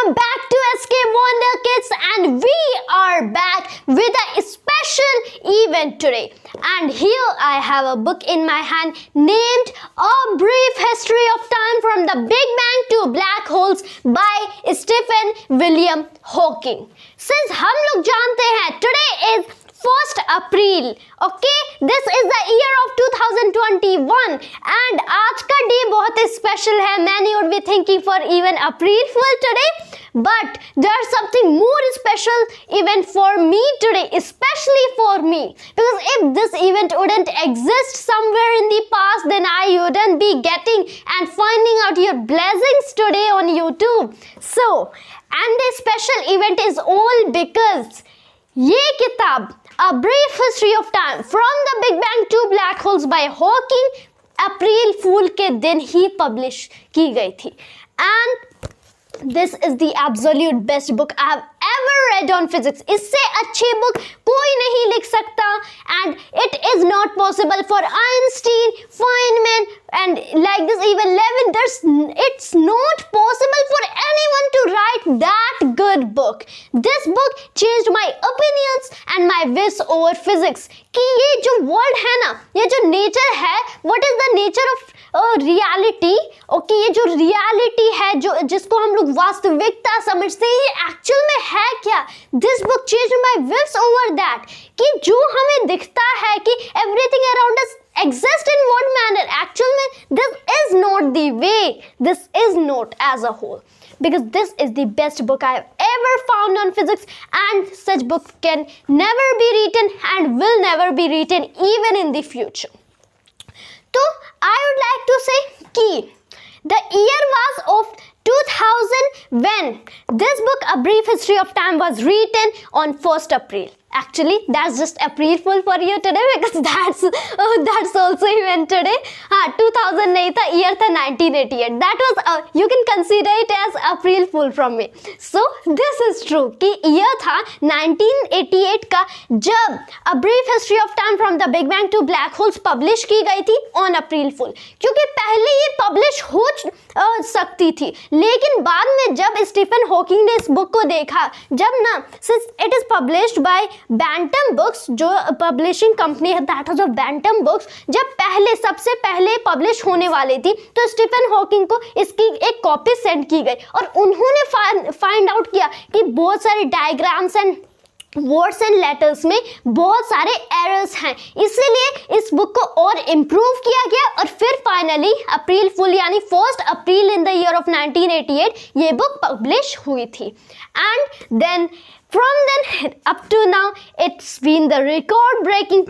Welcome back to SK Wonder Kids, and we are back with a special event today. And here I have a book in my hand named A Brief History of Time from the Big Bang to Black Holes by S.W.Hawking. Since हम लोग जानते हैं today is 1st April, okay? This is the year of 2021 and आज का day बहुत special है. Many would be thinking for even April Fool today, but there's something more special even for me today, especially for me, because if this event wouldn't exist somewhere in the past, then I wouldn't be getting and finding out your blessings today on YouTube. So, and the special event is all because ये किताब A Brief History of Time from the Big Bang to Black Holes by Hawking अप्रैल फूल के दिन ही publish की गई थी. And this is the absolute best book I have ever read on physics. इससे अच्छी book कोई नहीं लिख सकता, and it is not possible for Einstein, Feynman, and like this even Levin. It's not possible for anyone to write that good book. This book changed my opinions and my views over physics. कि ये जो world है ना, ये जो nature है, what is the nature of reality? Okay, ये जो reality है, जो जिसको हम लोग वास्तविकता समझते हैं, ये actual में है क्या? This book changed my views over that. कि जो हमें दिखता है कि everything around us exists in what manner, actual में this is not the way. This is not as a whole. Because this is the best book I have ever found on physics, and such book can never be written and will never be written even in the future. So I would like to say कि the year was of 2000 when this book A Brief History of Time was written on 1st April. Actually, that's just April Fool for you today because that's also event today. 2000 नहीं था, year था 1988. That was you can consider it as April Fool from me. So this is true कि year था 1988 का जब A Brief History of Time from the Big Bang to Black Holes publish की गई थी on April Fool. क्योंकि पहले ये publish हो सकती थी, लेकिन बाद में जब स्टीफन हॉकिंग ने इस बुक को देखा, जब ना since it is published by bantam books, जो पब्लिशिंग कंपनी है, दैट वाज बैंटम बुक्स, जब पहले सबसे पहले पब्लिश होने वाली थी तो स्टीफन हॉकिंग को इसकी एक कॉपी सेंड की गई और उन्होंने फाइंड आउट किया कि बहुत सारे diagrams and words and letters में बहुत सारे एरर्स हैं, इसलिए इस बुक को और इम्प्रूव किया गया और फिर फाइनली अप्रैल फुल यानी 1st April in the year of 1988 ये बुक पब्लिश हुई थी. And then from then up to now it's been the record breaking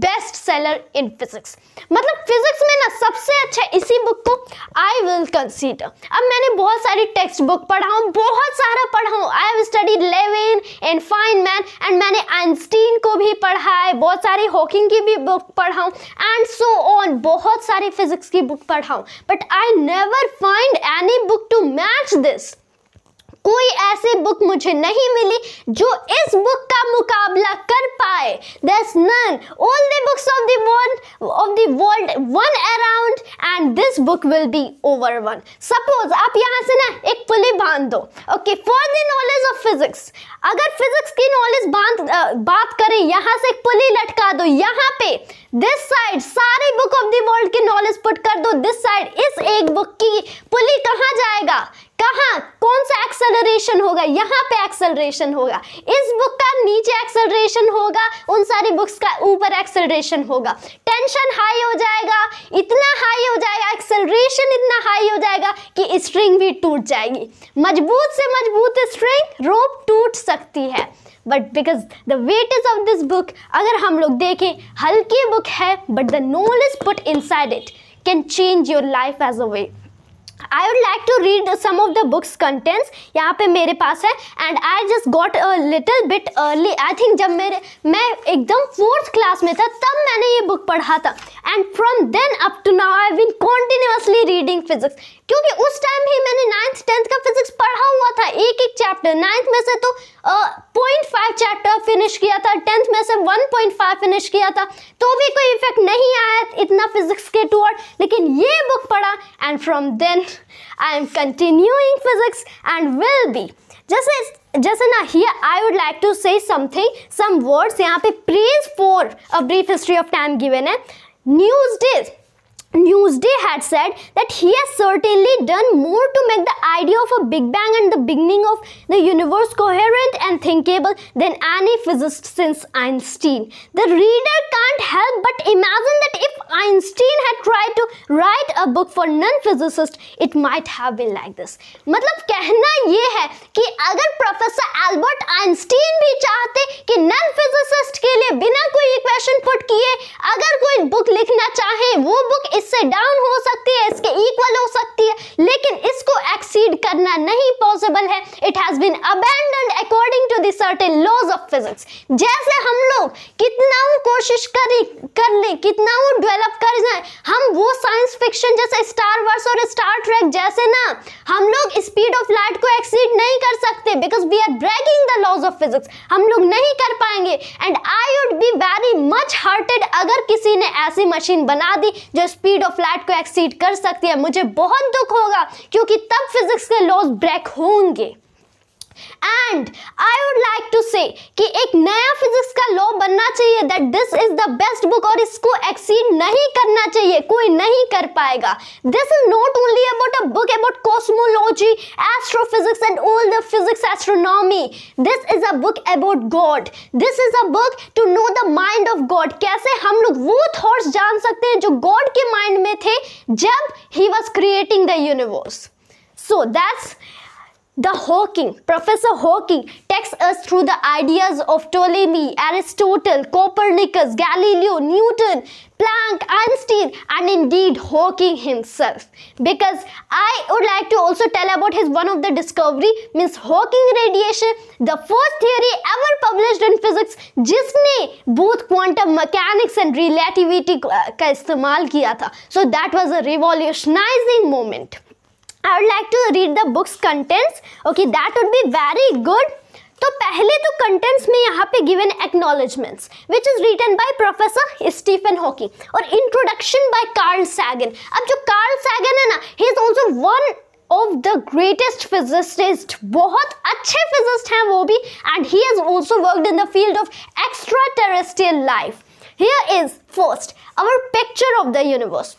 bestseller in physics. मतलब फिजिक्स में ना सबसे अच्छा इसी बुक को I will consider. अब मैंने बहुत सारी टेक्स्ट बुक पढ़ा हूँ, बहुत सारा पढ़ा हूँ. I have studied Levin and Feynman and मैंने आइंस्टीन को भी पढ़ा है, बहुत सारी हॉकिंग की भी बुक पढ़ा हूँ and so on. बहुत सारी फिजिक्स की बुक पढ़ा हूँ, but I never find any book to match this. कोई ऐसी बुक मुझे नहीं मिली जो इस बुक का मुकाबला कर पाए. There's none. All the books of the world one around and this book will be over one. Suppose आप यहाँ से ना एक पुली बांध दो. Okay, for the knowledge of physics. अगर फिजिक्स की नॉलेज बात करें, यहाँ से एक पुली लटका दो, यहाँ पे दिस साइड सारे बुक ऑफ द वर्ल्ड की नॉलेज पुट कर दो दिस साइड. इस एक बुक की पुली कहाँ जाएगा? कहाँ? कौन सा एक्सेलरेशन होगा? यहाँ पे एक्सेलरेशन होगा. इस बुक का नीचे एक्सेलरेशन होगा, उन सारी बुक्स का ऊपर एक्सेलरेशन होगा. टेंशन हाई हो जाएगा, इतना हाई हो जाएगा, एक्सेलरेशन इतना हाई हो जाएगा कि स्ट्रिंग भी टूट जाएगी. मजबूत से मजबूत स्ट्रिंग रोप टूट सकती है. But because the weightage of this book, अगर हम लोग देखें, हल्की बुक है but the knowledge put inside it can change your life as a way. I would like to read some of the books contents. यहाँ पे मेरे पास है and I just got a little bit early. I think जब मैं एकदम 4th class में था तब मैंने ये बुक पढ़ा था and from then up to now I've been continuously reading physics. क्योंकि उस टाइम ही मैंने 9th 10th का फिजिक्स पढ़ा हुआ था, एक चैप्टर. 9th में से तो 0.5 चैप्टर फिनिश किया था, 10th में से 1.5 फिनिश किया था, तो भी कोई इफेक्ट नहीं आया इतना फिजिक्स के टूवर्ड. लेकिन ये बुक पढ़ा and from then I am continuing physics and will be जैसे ना here I would like to say some words यहाँ पे praise for a brief history of time given है. Newsday had said that he has certainly done more to make the idea of a Big Bang and the beginning of the universe coherent and thinkable than any physicist since Einstein. The reader can't help but imagine that if Einstein had tried to write a book for non-physicists, it might have been like this. मतलब कहना ये है कि अगर professor Albert Einstein भी चाहते कि non-physicist के लिए बिना कोई इक्वेशन पुट किए अगर कोई बुक लिखना चाहे, वो बुक इससे डाउन हो सकती है, इसके इक्वल हो सकती है, लेकिन इसको एक्सीड करना नहीं पॉसिबल है. It has been abandoned according to the certain laws of physics. जैसे हम लोग कितना कोशिश कर ले, कितना डेवलप कर जाए, हम वो साइंस फिक्शन जैसे स्टार वार्स और स्टार ट्रेक जैसे ना हम लोग स्पीड ऑफ लाइट को एक्सीड नहीं कर सकते, because we are breaking the laws of physics. हम लोग नहीं कर पाएंगे. And I would be very much hurted अगर किसी ने ऐसी मशीन बना दी जो स्पीड ऑफ लाइट को एक्सीड कर सकती है. मुझे बहुत दुख होगा क्योंकि तब फिजिक्स के लॉज ब्रेक होंगे. And I would like to say कि एक नया फिजिक्स का लॉ बनना चाहिए that this is the best book और इसको एक्सीड नहीं करना चाहिए, कोई नहीं कर पाएगा. This is not only about a book about cosmology, astrophysics and all the physics astronomy. This is a book about God. This is a book to know the mind of God. कैसे हम लोग वो thoughts जान सकते हैं जो God के mind में थे जब he was creating the universe. So that's the Hawking. Professor Hawking takes us through the ideas of Ptolemy, Aristotle, Copernicus, Galileo, Newton, Planck, Einstein, and indeed Hawking himself. Because I would like to also tell about his one of the discovery means Hawking radiation, the first theory ever published in physics, जिसने both quantum mechanics and relativity का इस्तेमाल किया था. So that was a revolutionizing moment. I would like to read the book's contents. Okay, that would be very good. तो पहले तो contents में यहाँ पे given acknowledgements, which is written by Professor Stephen Hawking और introduction by Carl Sagan. अब जो Carl Sagan है ना, he is also one of the greatest physicists. बहुत अच्छे physicist हैं वो भी, and he has also worked in the field of extraterrestrial life. Here is first our picture of the universe.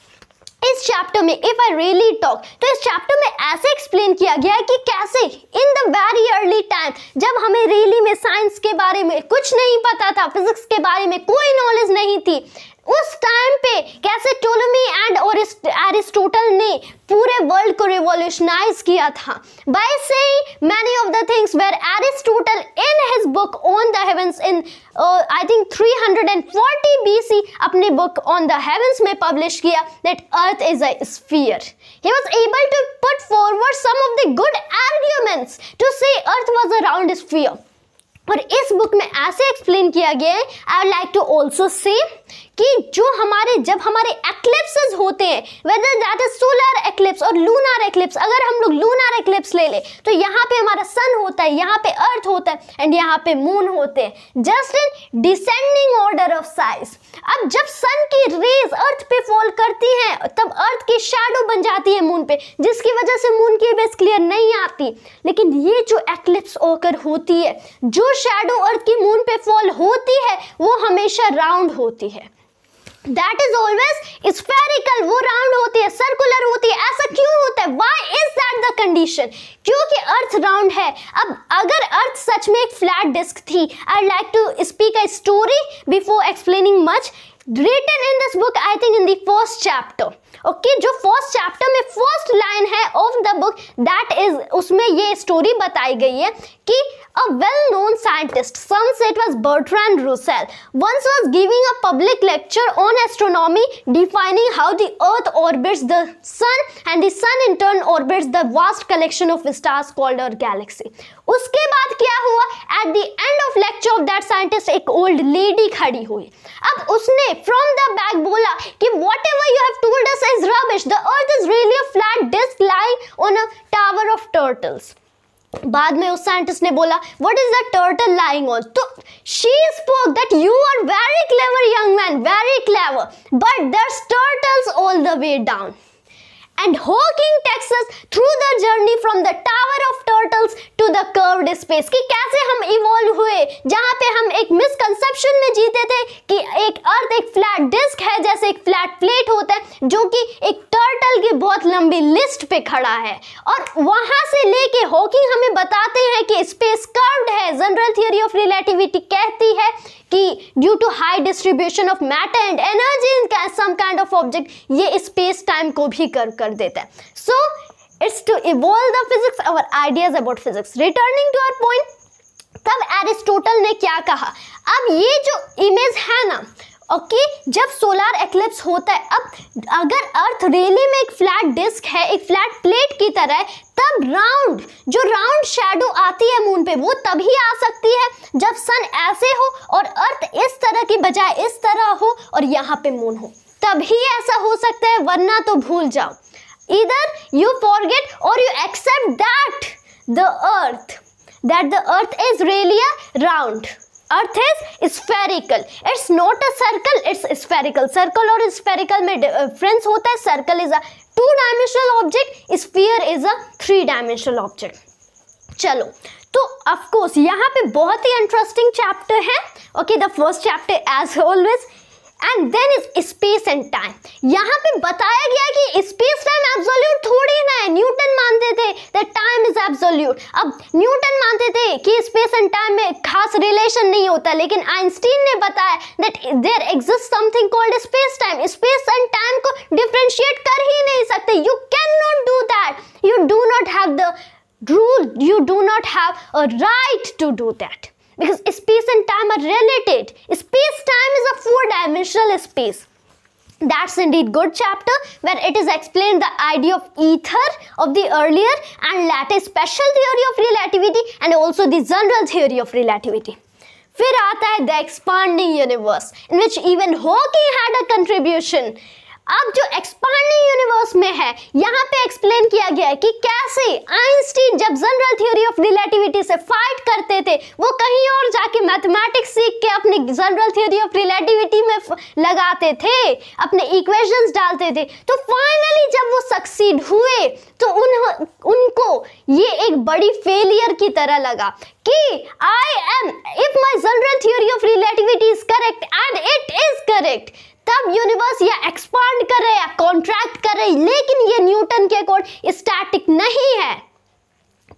इस चैप्टर में if I really talk तो इस chapter में ऐसे एक्सप्लेन किया गया है कि कैसे in the very early time जब हमें रियली में साइंस के बारे में कुछ नहीं पता था, फिजिक्स के बारे में कोई नॉलेज नहीं थी, उस टाइम पे कैसे टोलेमी एंड एरिस्टोटल ने पूरे वर्ल्ड को रिवॉल्यूशनाइज किया था by saying many of the things where Aristotle in his book on the heavens in I think 340 BC अपने बुक ऑन द हेवंस में पब्लिश किया that earth is a sphere. He was able to put forward some of the good arguments to say earth was a round sphere. और इस book में ऐसे explain किया गया है. I would like to also say कि जब हमारे एक्लिप्सेस होते हैं, whether that is solar eclipse और लूनर एक्लिप्स, अगर हम लोग लूनर एक्लिप्स ले ले तो यहाँ पे हमारा सन होता है, यहाँ पे अर्थ होता है एंड यहाँ पे मून होते हैं, just in descending order of size. अब जब सन की रेज अर्थ पे फॉल करती हैं तब अर्थ की शैडो बन जाती है मून पे, जिसकी वजह से मून की बेस क्लियर नहीं आती. लेकिन ये जो एक्लिप्स ओकर होती है, जो शैडो अर्थ की मून पे फॉल होती है वो हमेशा राउंड होती है. दैट इज ऑलवेज स्फेरिकल, वो राउंड होती है, सर्कुलर होती है. ऐसा क्यों होता है? Why is that the condition? क्योंकि अर्थ राउंड है. अब अगर अर्थ सच में एक फ्लैट डिस्क थी, I would like to speak a story before explaining much. written in this book I think in the first chapter. Okay, जो फर्स्ट चैप्टर में first line है of the book that is, उसमें ये story बताई गई है कि a well-known scientist, some say it was Bertrand Russell, once was giving a public lecture on astronomy, defining how the Earth orbits the Sun and the Sun in turn orbits the vast collection of stars called our galaxy. उसके बाद क्या हुआ? At the end of lecture of that scientist, एक old lady खड़ी हुई. अब उसने from the back बोला कि whatever you have told us is rubbish. The Earth is really a flat disk lying on a tower of turtles. बाद में उस साइंटिस्ट ने बोला what is the turtle lying on? तो she spoke that you are very clever young man, very clever, but there's turtles all the way down. And Hawking takes us through the journey from the Tower of Turtles to to the curved space, कि कैसे हम evolve हुए, जहां पे हम एक misconception में जीते थे कि एक अर्थ एक फ्लैट डिस्क है, जैसे एक फ्लैट प्लेट होता है जो कि एक टर्टल की बहुत लंबी लिस्ट पे खड़ा है, और वहां से लेके हॉकिंग हमें बताते हैं कि स्पेस कर्व्ड है। जनरल थ्योरी ऑफ रिलेटिविटी कहती है कि due to high distribution of matter and energy in some kind of object, ये स्पेस टाइम को भी कर्व कर देता है। So it's to evolve the physics, our ideas about physics. Returning to our point, तब एरिस्टोटल ने क्या कहा, अब ये जो इमेज है ना, ओके, जब सोलर एक्लिप्स होता है, अब अगर अर्थ रियली में एक फ्लैट डिस्क है, एक फ्लैट प्लेट की तरह है, तब राउंड शेडो आती है मून पे, वो तभी आ सकती है जब सन ऐसे हो और अर्थ इस तरह की बजाय इस तरह हो और यहाँ पे मून हो, तभी ऐसा हो सकता है, वरना तो भूल जाओ। Either you forget or you accept that the earth is really a round. Earth is spherical. It's not a circle, it's spherical. Circle और spherical में difference होता है. Circle is a 2-dimensional object, sphere is a 3-dimensional object. चलो, तो of course यहाँ पे बहुत ही interesting chapter है. Okay, the first chapter as always. And then is space and time. यहाँ पे बताया गया कि स्पेस टाइम एब्सोल्यूट थोड़ी ना है। न्यूटन मानते थे दैट टाइम इज एब्सोल्यूट। अब न्यूटन मानते थे कि स्पेस एंड टाइम में खास रिलेशन नहीं होता, लेकिन आइंस्टीन ने बताया that there exist something called space time. Space and time को डिफरेंशिएट कर ही नहीं सकते। You can not do that. You do not have the rule, you do not have a right to do that. Because space and time are related. Space-time is a 4-dimensional space. That's indeed good chapter where it is explained the idea of ether of the earlier and later special theory of relativity and also the general theory of relativity. फिर आता है the expanding universe in which even Hawking had a contribution. अब जो expanding universe में है, यहाँ पे explain किया गया है कि कैसे आइंस्टीन जब जनरल थ्योरी ऑफ रिलेटिविटी से फाइट करते थे, वो कहीं और जाके मैथमेटिक्स सीख के अपनी जनरल थ्योरी ऑफ रिलेटिविटी में लगाते थे, अपने इक्वेशंस डालते थे। तो फाइनली जब वो सक्सीड हुए तो उनको ये एक बड़ी फेलियर की तरह लगा कि if my general theory of relativity is correct and it is correct, तब यूनिवर्स या एक्सपांड कर रहे या कॉन्ट्रैक्ट कर रहे, लेकिन ये न्यूटन के अकॉर्डिंग स्टैटिक नहीं है।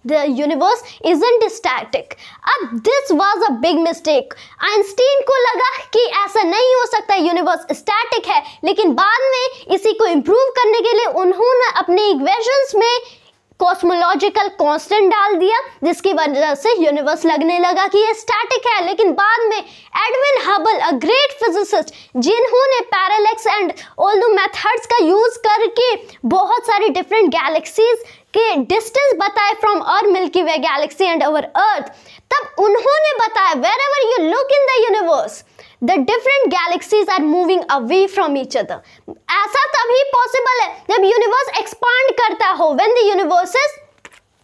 The universe isn't static. अब this was a big mistake. Einstein को लगा कि ऐसा नहीं हो सकता, यूनिवर्स स्टैटिक है, लेकिन बाद में इसी को इम्प्रूव करने के लिए उन्होंने अपने इक्वेशंस में कॉस्मोलॉजिकल कांस्टेंट डाल दिया, जिसकी वजह से यूनिवर्स लगने लगा कि ये स्टैटिक है। लेकिन बाद में Edwin Hubble, a great physicist, जिन्होंने parallax and all the methods का यूज करके बहुत सारी डिफरेंट गैलेक्सीज के डिस्टेंस बताए from our Milky Way galaxy and our earth, तब उन्होंने बताया wherever you look in the universe the different galaxies are moving away from each other. ऐसा तभी पॉसिबल है जब यूनिवर्स एक्सपांड करता हो, when the universe is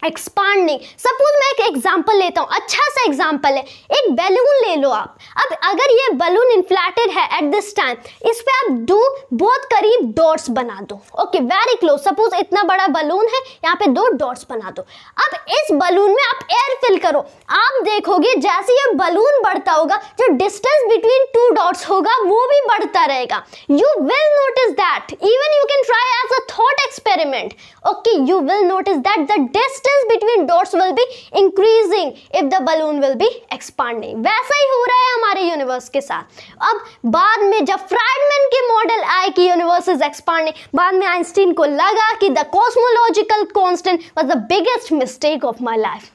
expanding. Suppose मैं एक एग्जांपल लेता हूँ, अच्छा सा एग्जांपल है, एक बैलून ले लो आप। अब अगर ये बैलून इन्फ्लेटेड है एट दिस टाइम, इस पे आप दो बहुत करीब डॉट्स बना दो, ओके, वेरी क्लोज। सपोज इतना बड़ा बैलून है, यहाँ पे 2 डॉट्स बना दो। अब इस बैलून में आप एयर फिल करो, आप देखोगे जैसे ये बैलून बढ़ता होगा, जो डिस्टेंस बिटवीन 2 डॉट्स होगा वो भी बढ़ता रहेगा। You will notice that, even you can try as a thought experiment, okay, you will notice that the distance between dots will be increasing if the balloon will be expanding. वैसा ही हो रहा है हमारे यूनिवर्स के साथ। अब बाद में जब फ्राइडमैन के मॉडल आए कि यूनिवर्स इज एक्सपांडिंग, बाद में आइंस्टीन को लगा कि the cosmological constant was the biggest mistake of my life.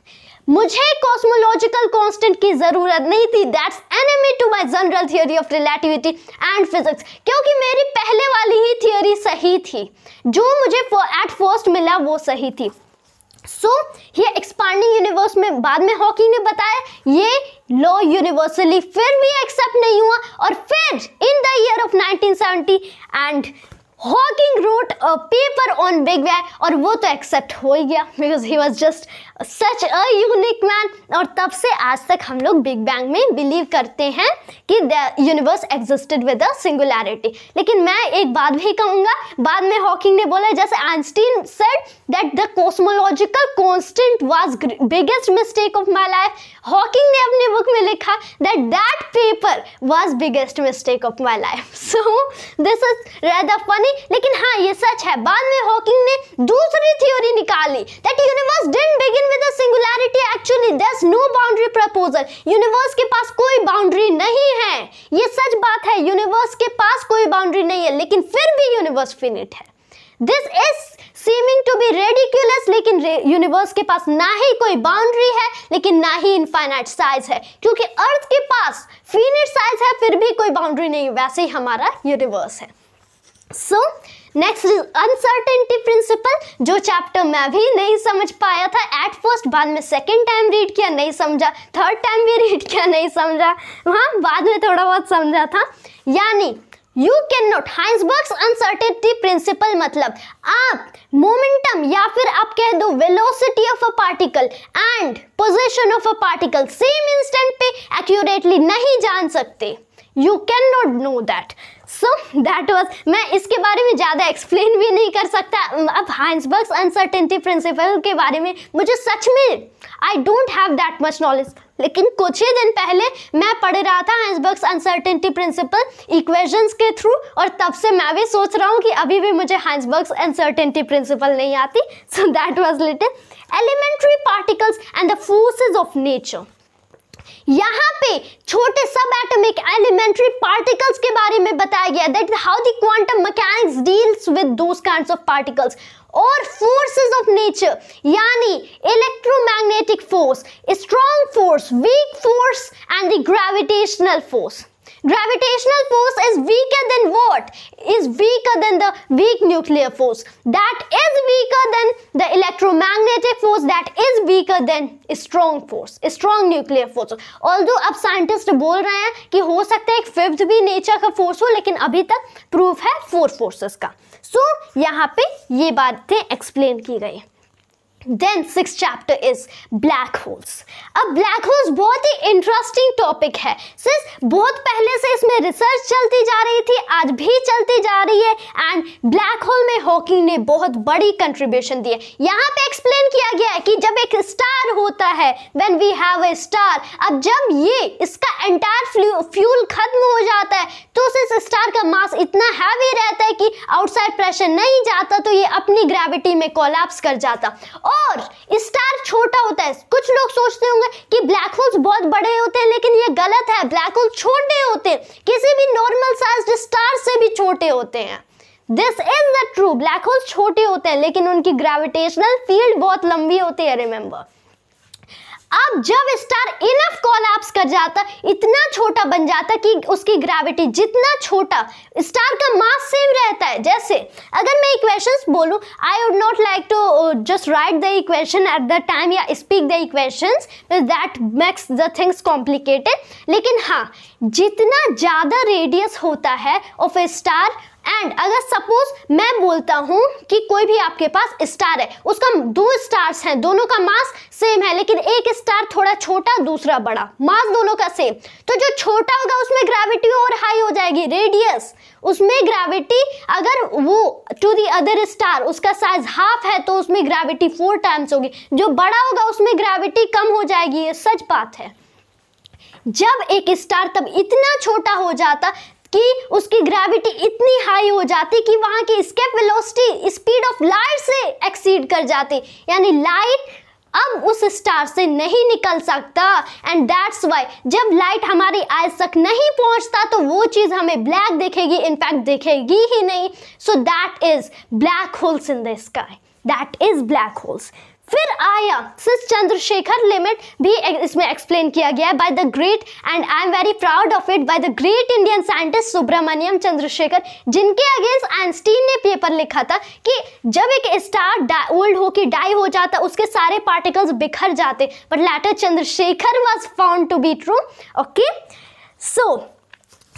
मुझे कॉस्मोलॉजिकल कांस्टेंट की जरूरत नहीं थी, that's enemy to my general theory of relativity and physics, क्योंकि मेरी पहले वाली ही थ्योरी सही थी, जो मुझे एट फर्स्ट मिला वो सही थी। सो ये एक्सपांडिंग यूनिवर्स में बाद में हॉकिंग ने बताया ये लॉ यूनिवर्सली फिर भी एक्सेप्ट नहीं हुआ, और फिर इन the year of 1970 and Hawking wrote a paper on big bang, और वो तो एक्सेप्ट हो ही गया because he was just such a unique man. और तब से आज तक हम लोग बिग बैंग में बिलीव करते हैं कि the universe existed with a singularity. लेकिन मैं एक बात भी कहूँगा, बाद में हॉकिंग ने बोला, जैसे Einstein said that the cosmological constant was biggest mistake of my life, Hawking ने अपनी बुक में लिखा that paper was biggest mistake of my life. So this is rather funny, लेकिन हाँ ये सच है। बाद में हॉकिंग ने दूसरी थ्योरी निकाली that universe didn't begin with a singularity, actually there's no boundary proposal, universe के पास कोई बाउंड्री नहीं है। ये सच बात है, यूनिवर्स के पास कोई बाउंड्री नहीं है, लेकिन फिर भी यूनिवर्स फिनिट है। This is seeming to be ridiculous, लेकिन यूनिवर्स के पास ना ही कोई बाउंड्री है लेकिन ना ही इनफाइनाइट साइज है, क्योंकि अर्थ के पास फिनिट साइज है फिर भी कोई बाउंड्री नहीं, वैसे ही हमारा यूनिवर्स है। So next is uncertainty principle, जो चैप्टर मैं भी नहीं समझ पाया था एट फर्स्ट, बाद में सेकेंड टाइम रीड किया नहीं समझा, थर्ड टाइम भी रीड किया नहीं समझा, हाँ बाद में थोड़ा बहुत समझा था। यानी you can not, Heisenberg's uncertainty principle मतलब आप मोमेंटम या फिर आप कह दो velocity of a particle and position of a particle same instant पे एक्यूरेटली नहीं जान सकते। You can not know that. So that was, मैं इसके बारे में ज़्यादा एक्सप्लेन भी नहीं कर सकता। अब हाइंसबर्ग्स अनसर्टेनिटी प्रिंसिपल के बारे में मुझे सच में I don't have that much knowledge, लेकिन कुछ ही दिन पहले मैं पढ़ रहा था हाइंसबर्ग्स अनसर्टेनिटी प्रिंसिपल इक्वेशंस के थ्रू, और तब से मैं भी सोच रहा हूँ कि अभी भी मुझे हाइंसबर्ग्स अनसर्टेनिटी प्रिंसिपल नहीं आती। So that was little elementary particles and the forces of nature. यहाँ पे छोटे सब एटॉमिक एलिमेंट्री पार्टिकल्स के बारे में बताया गया, that how the quantum mechanics deals with those kinds of particles. और फोर्सेस ऑफ नेचर यानी electromagnetic force, strong force, weak force and the gravitational force. Gravitational force is weaker than what? Is weaker than the weak nuclear force. That is weaker than the electromagnetic force. That is weaker than strong force, strong nuclear force. Although अब scientist बोल रहे हैं कि हो सकता है एक fifth भी नेचर का फोर्स हो, लेकिन अभी तक प्रूफ है 4 फोर्सेस का। सो यहाँ पे ये बातें एक्सप्लेन की गई। Then 6th chapter is black holes. अब black holes बहुत ही इंटरेस्टिंग टॉपिक है, सिर्फ बहुत पहले से इसमें रिसर्च चलती जा रही थी, आज भी चलती जा रही है, एंड ब्लैक होल में हॉकिंग ने बहुत बड़ी कंट्रीब्यूशन दी है। यहाँ पे एक्सप्लेन किया गया है कि जब एक स्टार होता है, when we have a star, अब जब ये इसका एंटायर फ्यूल खत्म हो जाता है तो उस स्टार का मास इतना हैवी रहता है कि आउटसाइड प्रेशर नहीं जाता, तो ये अपनी ग्रेविटी में कोलैप्स कर जाता। और स्टार छोटा होता है। कुछ लोग सोचते होंगे कि ब्लैक होल्स बहुत बड़े होते हैं, लेकिन ये गलत है, ब्लैक होल छोटे होते हैं, किसी भी नॉर्मल साइज्ड स्टार से भी छोटे होते हैं। This is the true, black holes छोटे होते हैं लेकिन उनकी ग्रेविटेशनल फील्ड बहुत लंबी होती है, रिमेंबर। अब जब स्टार इनफ कोलैप्स कर जाता, इतना छोटा बन जाता कि उसकी ग्रेविटी जितना छोटा, स्टार का मास सेम रहता है। जैसे अगर मैं इक्वेशंस बोलूं, I would not like to just write the equation at the time या speak the equations, that makes the things complicated. लेकिन हाँ, जितना ज़्यादा रेडियस होता है ऑफ ए स्टार, एंड अगर सपोज मैं बोलता हूं कि कोई भी आपके पास स्टार है, उसका 2 स्टार्स हैं, दोनों का मास सेम है, लेकिन एक स्टार थोड़ा छोटा दूसरा बड़ा, मास दोनों का सेम, तो जो छोटा होगा उसमें ग्रेविटी और हाई हो जाएगी, रेडियस उसमें ग्रेविटी, अगर वो टू द अदर स्टार उसका साइज हाफ है तो उसमें ग्रेविटी 4 टाइम्स होगी, जो बड़ा होगा उसमें ग्रेविटी कम हो जाएगी। ये सच बात है। जब एक स्टार तब इतना छोटा हो जाता कि उसकी ग्रेविटी इतनी हाई हो जाती कि वहां की escape velocity speed of light से एक्सीड कर जाती, यानी लाइट अब उस स्टार से नहीं निकल सकता, एंड दैट्स वाई जब लाइट हमारी आइज तक नहीं पहुंचता तो वो चीज हमें ब्लैक दिखेगी, इनफैक्ट दिखेगी ही नहीं। So that is black holes in the sky, that is black holes. फिर आया सिस चंद्रशेखर लिमिट भी इसमें एक्सप्लेन किया गया है by the great, and I am very proud of it, by the great Indian scientist Subrahmanyan Chandrasekhar, जिनके अगेंस्ट आइंस्टीन ने paper लिखा था कि जब एक स्टार ओल्ड होकर डाई हो जाता उसके सारे पार्टिकल्स बिखर जाते, but later Chandrasekhar was found to be true. Okay, so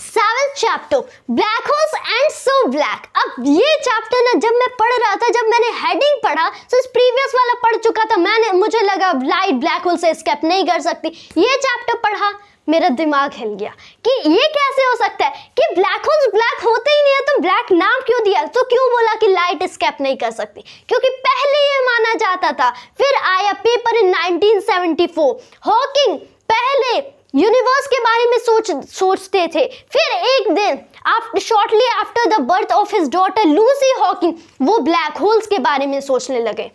7th chapter black holes and so black. अब ये चैप्टर ना जब मैं पढ़ रहा था, जब मैंने हेडिंग पढ़ा तो इस प्रीवियस वाला पढ़ चुका था, मुझे लगा लाइट ब्लैक होल से एस्केप नहीं कर सकती। ये चैप्टर पढ़ा, मेरा दिमाग हिल गया कि ये कैसे हो सकता है कि ब्लैक होल्स ब्लैक होते ही नहीं है, तो ब्लैक नाम क्यों दिया, तो क्यों बोला कि लाइट एस्केप नहीं कर सकती, क्योंकि पहले ये माना जाता था। फिर आया पेपर इन 1974, हॉकिंग पहले यूनिवर्स के बारे में सोचते थे। फिर एक दिन shortly after the birth of his daughter Lucy Hawking, वो ब्लैक होल्स के बारे में सोचने लगे।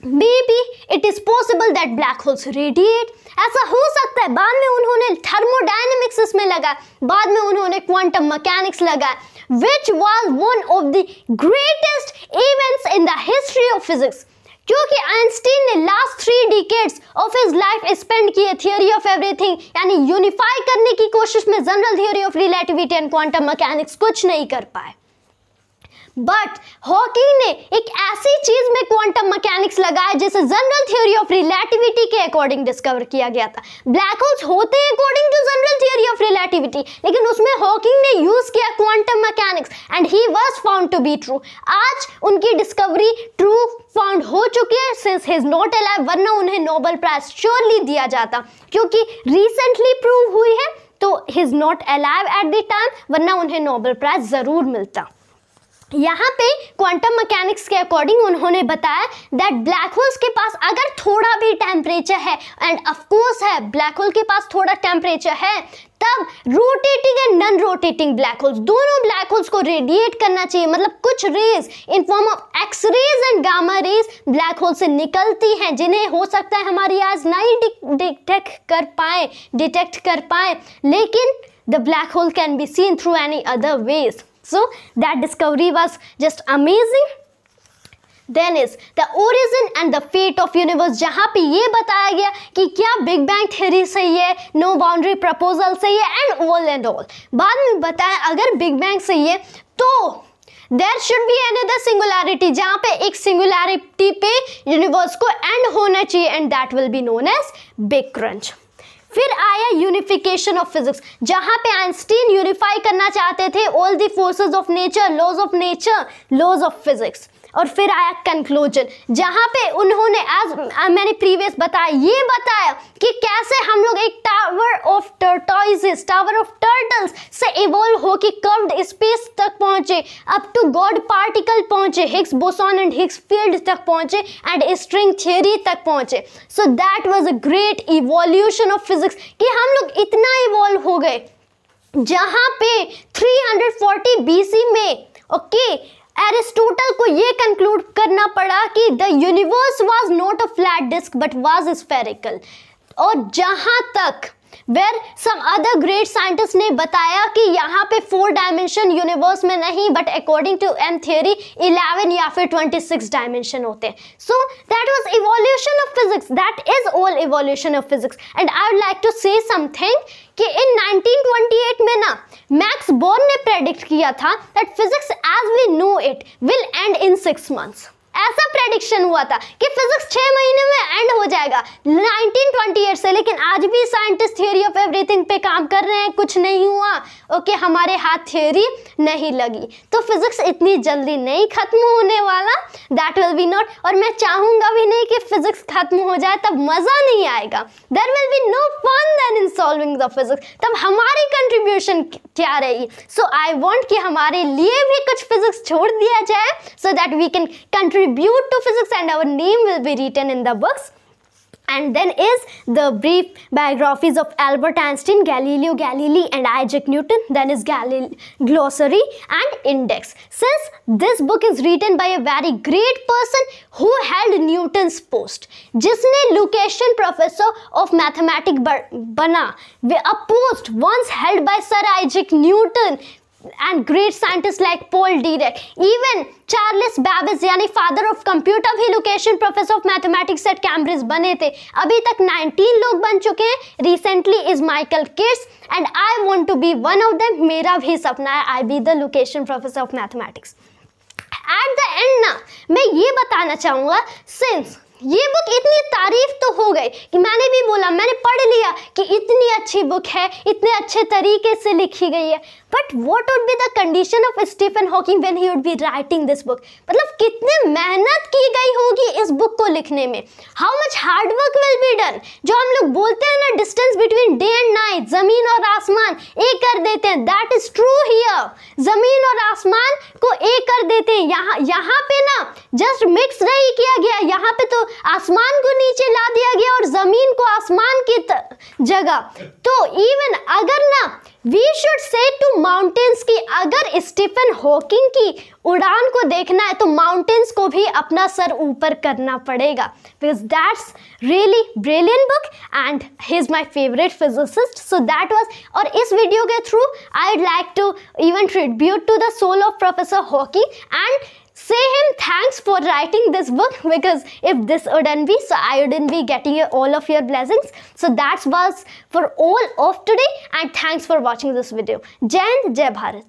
Maybe it is possible that black holes radiate, ऐसा हो सकता है। बाद में उन्होंने थर्मोडायनेमिक्स इसमें लगा, बाद में उन्होंने क्वांटम मैकेनिक्स लगा, which was one of the greatest events in the history of physics, क्योंकि आइंस्टीन ने last 3 decades of his life spend किए थियोरी ऑफ एवरीथिंग, यानी यूनिफाई करने की कोशिश में general theory of relativity and quantum mechanics, कुछ नहीं कर पाए। बट हॉकिंग ने एक ऐसी चीज में क्वांटम मैकेनिक्स लगाया जिसे जनरल थ्योरी ऑफ रिलेटिविटी के अकॉर्डिंग डिस्कवर किया गया था। ब्लैक होल्स होते हैं according to general theory of relativity, लेकिन उसमें हॉकिंग ने यूज किया quantum mechanics and he was found to be true. आज उनकी डिस्कवरी ट्रू फाउंड हो चुकी है since he is not alive, वरना उन्हें नोबेल प्राइज श्योरली दिया जाता, क्योंकि रिसेंटली प्रूव हुई है तो ही is not alive eight the time, वरना उन्हें नोबेल प्राइज जरूर मिलता। यहाँ पे क्वांटम मैकेनिक्स के अकॉर्डिंग उन्होंने बताया दैट ब्लैक होल्स के पास अगर थोड़ा भी टेम्परेचर है, एंड ऑफ कोर्स है, ब्लैक होल के पास थोड़ा टेम्परेचर है, तब rotating and non rotating black holes, दोनों ब्लैक होल्स को रेडिएट करना चाहिए। मतलब कुछ rays in form of X rays and gamma rays black hole से निकलती हैं, जिन्हें हो सकता है हमारी आज नहीं डिटेक्ट कर पाए, लेकिन the black hole can be seen through any other ways. So that discovery was just amazing. Then is the origin and the fate of universe, जहाँ पे ये बताया गया कि क्या बिग बैंग थ्योरी सही है, नो बाउंड्री प्रपोजल सही है, एंड ऑल। बाद में बताया अगर बिग बैंग सही है तो there should be another singularity, जहाँ पे एक सिंगुलैरिटी पे यूनिवर्स को एंड होना चाहिए, and that will be known as big crunch. फिर आया यूनिफिकेशन ऑफ फिजिक्स, जहां पे आइंस्टीन यूनिफाई करना चाहते थे all the forces of nature, laws of nature, laws of physics. और फिर आया कंक्लूजन, जहां पे उन्होंने आज मैंने प्रीवियस ये बताया कि कैसे हम लोग एक tower of tortoises, tower of turtles से इवॉल्व होके कर्व्ड स्पेस तक पहुंचे, अप टू गॉड पार्टिकल पहुंचे, Higgs boson and Higgs field तक पहुंचे, एंड स्ट्रिंग थ्योरी तक पहुंचे। So that was a great evolution of physics कि हम लोग इतना इवॉल्व हो गए, जहां पे 340 BC में एरिस्टोटल को ये कंक्लूड करना पड़ा कि the universe was not a flat disc but was spherical. और जहां तक where some other great scientist ने बताया कि यहाँ पे 4 डायमेंशन यूनिवर्स में नहीं, but according to M theory 11 या फिर 26 डायमेंशन होते हैं। So that was evolution of physics, that is all evolution of physics. And I would like to say something कि इन 1928 में ना मैक्स बोर्न ने प्रेडिक्ट किया था that physics as we know it will end in 6 months। ऐसा prediction हुआ था कि फिजिक्स 6 महीने में एंड हो जाएगा 1928 से, लेकिन आज भी साइंटिस्ट थ्योरी ऑफ एवरीथिंग पे काम कर रहे हैं, कुछ नहीं हुआ। हमारे हाथ थ्योरी नहीं लगी, तो फिजिक्स इतनी जल्दी नहीं खत्म होने वाला, दैट विल बी नॉट। और मैं चाहूंगा भी नहीं कि फिजिक्स खत्म हो जाए, तब मजा नहीं आएगा, there will be no fun then in solving the physics. तब हमारी कंट्रीब्यूशन क्या रहेगी? सो आई वांट कि हमारे लिए भी कुछ फिजिक्स छोड़ दिया जाए, so that we can contribute to physics and our name will be written in the books. And then is the brief biographies of Albert Einstein, Galileo Galilei and Isaac Newton. Then is glossary and index. Since this book is written by a very great person who held Newton's post, जिसने location professor of mathematics बना, a post once held by Sir Isaac Newton and great scientists like Paul Dirac, even Charles Babbage यानी father of computer भी Lucasian professor of mathematics at Cambridge बने थे। अभी तक 19 लोग बन चुके हैं। Recently is Michael Cates and I want to be one of them. मेरा भी सपना है I be the Lucasian professor of mathematics. At the end ना मैं ये बताना चाहूँगा, सिंस ये बुक इतनी तारीफ तो हो हो गए कि मैंने भी बोला, मैंने पढ़ लिया कि इतनी अच्छी बुक है, इतने अच्छे तरीके से लिखी गई है, but what would be the condition of Stephen Hawking when he would be writing this book? मतलब कितनी मेहनत की गई होगी इस बुक को लिखने में, how much hard work will be done. जो हम लोग बोलते हैं ना, distance between day and night, जमीन और आसमान एक कर देते हैं, दैट इज ट्रू हियर। जमीन और आसमान को एक कर देते हैं। यहाँ पे ना जस्ट मिक्स नहीं किया गया, यहाँ पे तो आसमान को नीचे ला दिया गया और जमीन को आसमान की जगह। तो इवन अगर ना we should say to mountains की अगर स्टीफन हॉकिंग की उड़ान को देखना है तो माउंटेन्स को भी अपना सर ऊपर करना पड़ेगा, because that's really brilliant book and he is my favourite physicist. So that was, और इस वीडियो के through I would like to even tribute to the soul of professor Hawking and say him thanks for writing this book, because if this wouldn't be, so I wouldn't be getting all of your blessings. So that was for all of today and thanks for watching this video. Jai Hind, Jai Bharat.